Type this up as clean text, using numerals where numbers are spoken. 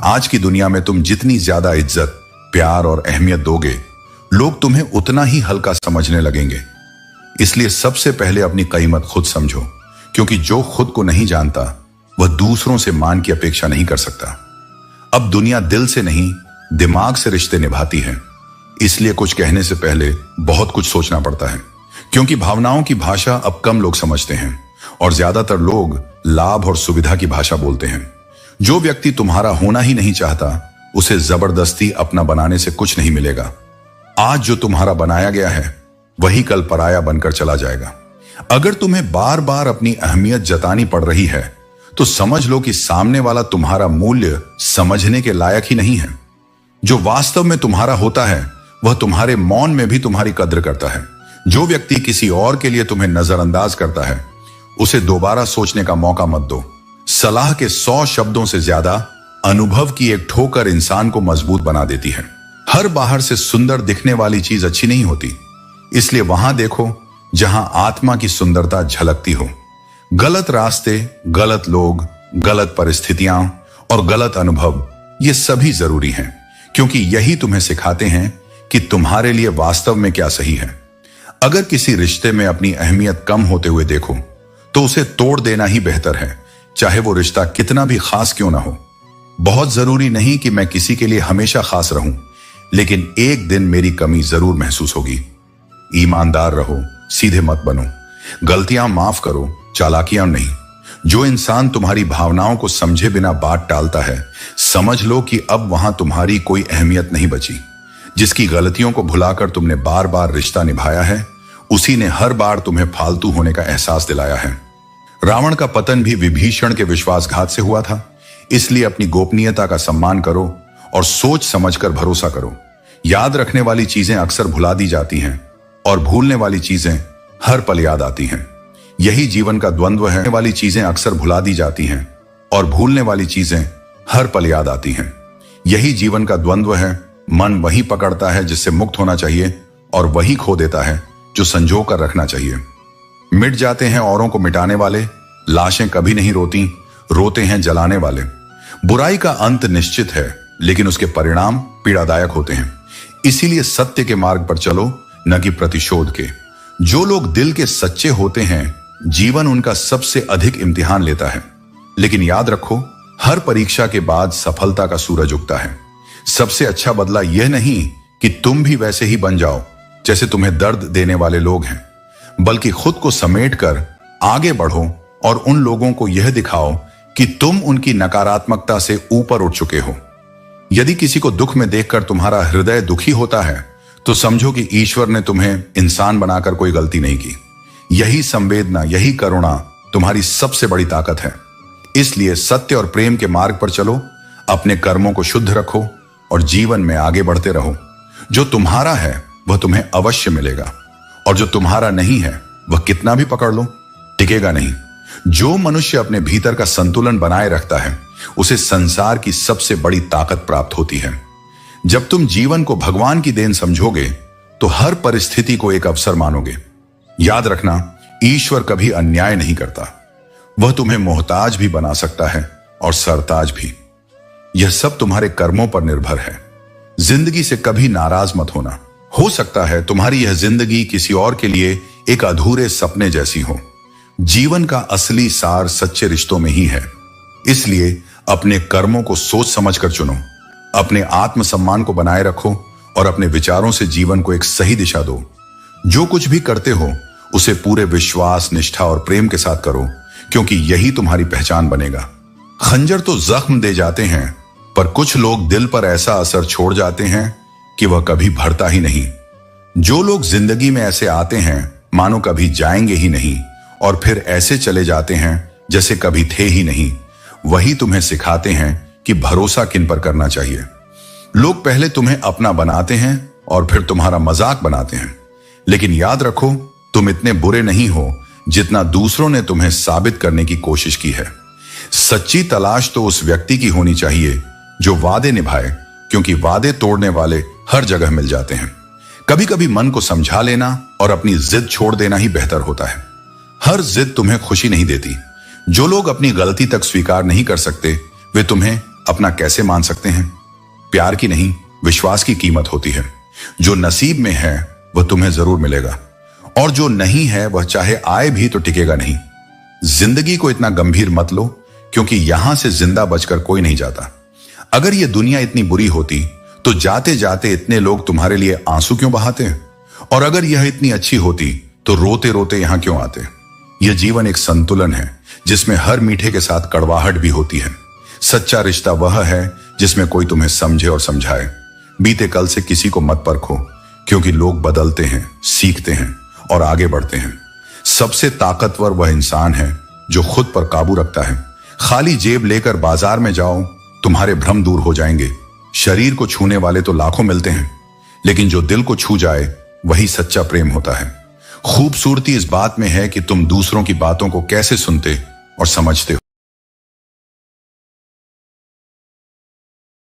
आज की दुनिया में तुम जितनी ज्यादा इज्जत, प्यार और अहमियत दोगे, लोग तुम्हें उतना ही हल्का समझने लगेंगे। इसलिए सबसे पहले अपनी कीमत खुद समझो, क्योंकि जो खुद को नहीं जानता वह दूसरों से मान की अपेक्षा नहीं कर सकता। अब दुनिया दिल से नहीं, दिमाग से रिश्ते निभाती है। इसलिए कुछ कहने से पहले बहुत कुछ सोचना पड़ता है, क्योंकि भावनाओं की भाषा अब कम लोग समझते हैं और ज्यादातर लोग लाभ और सुविधा की भाषा बोलते हैं। जो व्यक्ति तुम्हारा होना ही नहीं चाहता, उसे जबरदस्ती अपना बनाने से कुछ नहीं मिलेगा। आज जो तुम्हारा बनाया गया है वही कल पराया बनकर चला जाएगा। अगर तुम्हें बार बार अपनी अहमियत जतानी पड़ रही है तो समझ लो कि सामने वाला तुम्हारा मूल्य समझने के लायक ही नहीं है। जो वास्तव में तुम्हारा होता है वह तुम्हारे मौन में भी तुम्हारी कद्र करता है। जो व्यक्ति किसी और के लिए तुम्हें नजरअंदाज करता है, उसे दोबारा सोचने का मौका मत दो। सलाह के 100 शब्दों से ज्यादा अनुभव की एक ठोकर इंसान को मजबूत बना देती है। हर बाहर से सुंदर दिखने वाली चीज अच्छी नहीं होती, इसलिए वहां देखो जहां आत्मा की सुंदरता झलकती हो। गलत रास्ते, गलत लोग, गलत परिस्थितियां और गलत अनुभव, ये सभी जरूरी हैं, क्योंकि यही तुम्हें सिखाते हैं कि तुम्हारे लिए वास्तव में क्या सही है। अगर किसी रिश्ते में अपनी अहमियत कम होते हुए देखो तो उसे तोड़ देना ही बेहतर है, चाहे वो रिश्ता कितना भी खास क्यों ना हो। बहुत जरूरी नहीं कि मैं किसी के लिए हमेशा खास रहूं, लेकिन एक दिन मेरी कमी जरूर महसूस होगी। ईमानदार रहो, सीधे मत बनो, गलतियां माफ करो, चालाकियां नहीं। जो इंसान तुम्हारी भावनाओं को समझे बिना बात टालता है, समझ लो कि अब वहां तुम्हारी कोई अहमियत नहीं बची। जिसकी गलतियों को भुलाकर तुमने बार बार रिश्ता निभाया है, उसी ने हर बार तुम्हें फालतू होने का एहसास दिलाया है। रावण का पतन भी विभीषण के विश्वासघात से हुआ था। इसलिए अपनी गोपनीयता का सम्मान करो और सोच समझकर भरोसा करो। याद रखने वाली चीजें अक्सर भुला दी जाती हैं और भूलने वाली चीजें हर पल याद आती हैं। यही जीवन का द्वंद्व है। वाली चीजें अक्सर भुला दी जाती हैं और भूलने वाली चीजें हर पल याद आती हैं। यही जीवन का द्वंद्व है। मन वही पकड़ता है जिससे मुक्त होना चाहिए और वही खो देता है जो संजो कर रखना चाहिए। मिट जाते हैं औरों को मिटाने वाले, लाशें कभी नहीं रोती, रोते हैं जलाने वाले। बुराई का अंत निश्चित है, लेकिन उसके परिणाम पीड़ादायक होते हैं। इसीलिए सत्य के मार्ग पर चलो, न कि प्रतिशोध के। जो लोग दिल के सच्चे होते हैं, जीवन उनका सबसे अधिक इम्तिहान लेता है। लेकिन याद रखो, हर परीक्षा के बाद सफलता का सूरज उगता है। सबसे अच्छा बदला यह नहीं कि तुम भी वैसे ही बन जाओ जैसे तुम्हें दर्द देने वाले लोग हैं, बल्कि खुद को समेटकर आगे बढ़ो और उन लोगों को यह दिखाओ कि तुम उनकी नकारात्मकता से ऊपर उठ चुके हो। यदि किसी को दुख में देखकर तुम्हारा हृदय दुखी होता है, तो समझो कि ईश्वर ने तुम्हें इंसान बनाकर कोई गलती नहीं की। यही संवेदना, यही करुणा तुम्हारी सबसे बड़ी ताकत है। इसलिए सत्य और प्रेम के मार्ग पर चलो, अपने कर्मों को शुद्ध रखो और जीवन में आगे बढ़ते रहो। जो तुम्हारा है वह तुम्हें अवश्य मिलेगा, और जो तुम्हारा नहीं है वह कितना भी पकड़ लो, टिकेगा नहीं। जो मनुष्य अपने भीतर का संतुलन बनाए रखता है, उसे संसार की सबसे बड़ी ताकत प्राप्त होती है। जब तुम जीवन को भगवान की देन समझोगे, तो हर परिस्थिति को एक अवसर मानोगे। याद रखना, ईश्वर कभी अन्याय नहीं करता। वह तुम्हें मोहताज भी बना सकता है और सरताज भी। यह सब तुम्हारे कर्मों पर निर्भर है। जिंदगी से कभी नाराज मत होना। हो सकता है तुम्हारी यह जिंदगी किसी और के लिए एक अधूरे सपने जैसी हो। जीवन का असली सार सच्चे रिश्तों में ही है। इसलिए अपने कर्मों को सोच समझकर चुनो, अपने आत्मसम्मान को बनाए रखो और अपने विचारों से जीवन को एक सही दिशा दो। जो कुछ भी करते हो उसे पूरे विश्वास, निष्ठा और प्रेम के साथ करो, क्योंकि यही तुम्हारी पहचान बनेगा। खंजर तो जख्म दे जाते हैं, पर कुछ लोग दिल पर ऐसा असर छोड़ जाते हैं कि वह कभी भरता ही नहीं। जो लोग जिंदगी में ऐसे आते हैं मानो कभी जाएंगे ही नहीं, और फिर ऐसे चले जाते हैं जैसे कभी थे ही नहीं, वही तुम्हें सिखाते हैं कि भरोसा किन पर करना चाहिए। लोग पहले तुम्हें अपना बनाते हैं और फिर तुम्हारा मजाक बनाते हैं, लेकिन याद रखो, तुम इतने बुरे नहीं हो जितना दूसरों ने तुम्हें साबित करने की कोशिश की है। सच्ची तलाश तो उस व्यक्ति की होनी चाहिए जो वादे निभाए, क्योंकि वादे तोड़ने वाले हर जगह मिल जाते हैं। कभी कभी मन को समझा लेना और अपनी जिद छोड़ देना ही बेहतर होता है। हर जिद तुम्हें खुशी नहीं देती। जो लोग अपनी गलती तक स्वीकार नहीं कर सकते, वे तुम्हें अपना कैसे मान सकते हैं? प्यार की नहीं, विश्वास की कीमत होती है। जो नसीब में है वह तुम्हें जरूर मिलेगा, और जो नहीं है वह चाहे आए भी तो टिकेगा नहीं। जिंदगी को इतना गंभीर मत लो, क्योंकि यहां से जिंदा बचकर कोई नहीं जाता। अगर यह दुनिया इतनी बुरी होती तो जाते जाते इतने लोग तुम्हारे लिए आंसू क्यों बहाते? और अगर यह इतनी अच्छी होती तो रोते रोते यहां क्यों आते? यह जीवन एक संतुलन है, जिसमें हर मीठे के साथ कड़वाहट भी होती है। सच्चा रिश्ता वह है जिसमें कोई तुम्हें समझे और समझाए। बीते कल से किसी को मत परखो, क्योंकि लोग बदलते हैं, सीखते हैं और आगे बढ़ते हैं। सबसे ताकतवर वह इंसान है जो खुद पर काबू रखता है। खाली जेब लेकर बाजार में जाओ, तुम्हारे भ्रम दूर हो जाएंगे। शरीर को छूने वाले तो लाखों मिलते हैं, लेकिन जो दिल को छू जाए वही सच्चा प्रेम होता है। खूबसूरती इस बात में है कि तुम दूसरों की बातों को कैसे सुनते और समझते हो।